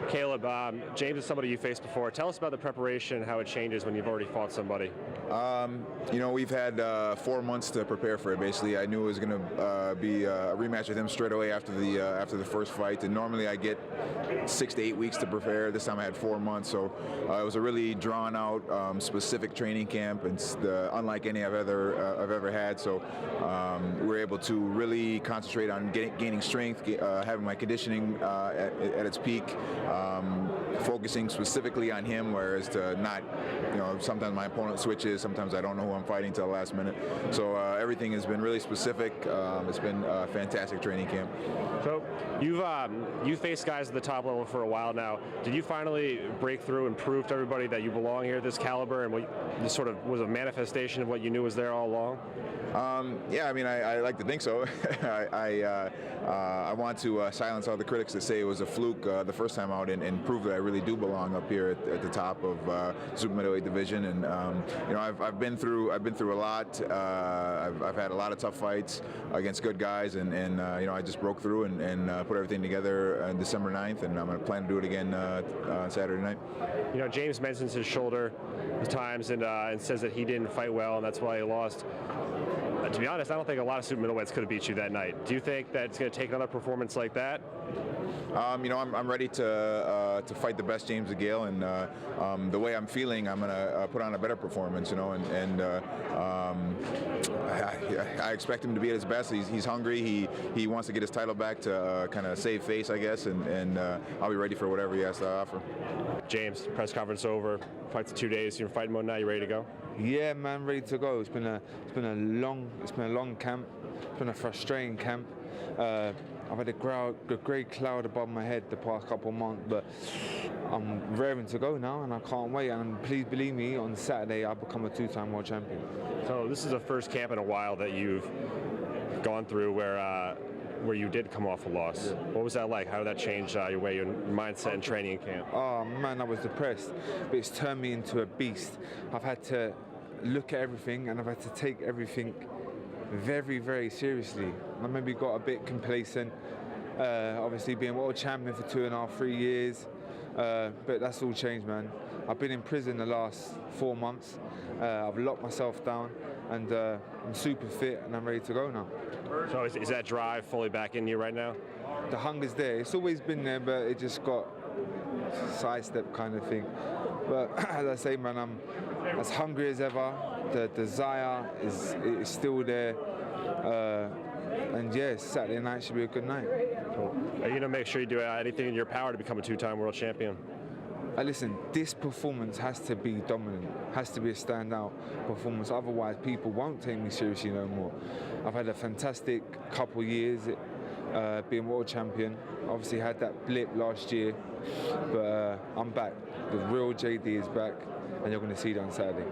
Caleb, James is somebody you faced before. Tell us about the preparation and how it changes when you've already fought somebody. You know, we've had 4 months to prepare for it. Basically, I knew it was going to be a rematch with him straight away after the first fight. And normally I get 6 to 8 weeks to prepare. This time I had 4 months, so it was a really drawn-out, specific training camp, and unlike any I've ever had. So we were able to really concentrate on gaining strength, having my conditioning at its peak. Focusing specifically on him, whereas to not, you know, sometimes my opponent switches, sometimes I don't know who I'm fighting till the last minute. So everything has been really specific. It's been a fantastic training camp. So you've faced guys at the top level for a while now. Did you finally break through and prove to everybody that you belong here at this caliber, and what this sort of was a manifestation of what you knew was there all along? Yeah, I mean, I like to think so. I want to silence all the critics that say it was a fluke the first time out, and prove that I really do belong up here at the top of super middleweight division. And you know, I've been through a lot. I've had a lot of tough fights against good guys, and you know, I just broke through and put everything together on December 9th, and I'm going to plan to do it again on Saturday night. You know, James mentions his shoulder at times and says that he didn't fight well, and that's why he lost. To be honest, I don't think a lot of super middleweights could have beat you that night. Do you think that it's going to take another performance like that? You know, I'm ready to fight the best James DeGale, and the way I'm feeling, I'm going to put on a better performance. You know, and I expect him to be at his best. He's hungry. He wants to get his title back to kind of save face, I guess, and I'll be ready for whatever he has to offer. James, press conference over. Fight's in 2 days. You're in fight mode now. You ready to go? Yeah, man, ready to go. It's been a long camp. It's been a frustrating camp. I've had a grey cloud above my head the past couple of months, but I'm raring to go now, and I can't wait. And please believe me, on Saturday I'll become a 2-time world champion. So this is the first camp in a while that you've gone through where you did come off a loss. Yeah. What was that like? How did that change your mindset and training camp? Oh man, I was depressed, but it's turned me into a beast. I've had to look at everything, and I've had to take everything very, very seriously. I maybe got a bit complacent, obviously being world champion for 2.5, 3 years, but that's all changed, man. I've been in prison the last 4 months. I've locked myself down, and I'm super fit, and I'm ready to go now. So is that drive fully back in you right now? The hunger's there. It's always been there, but it just got sidestep kind of thing. But as I say, man, I'm as hungry as ever. The desire is still there. And yes, Saturday night should be a good night. Cool. Are you going to make sure you do anything in your power to become a 2-time world champion? Listen, this performance has to be dominant, has to be a standout performance, otherwise people won't take me seriously no more. I've had a fantastic couple years being world champion. Obviously had that blip last year, but I'm back. The real JD is back, and you're going to see it on Saturday.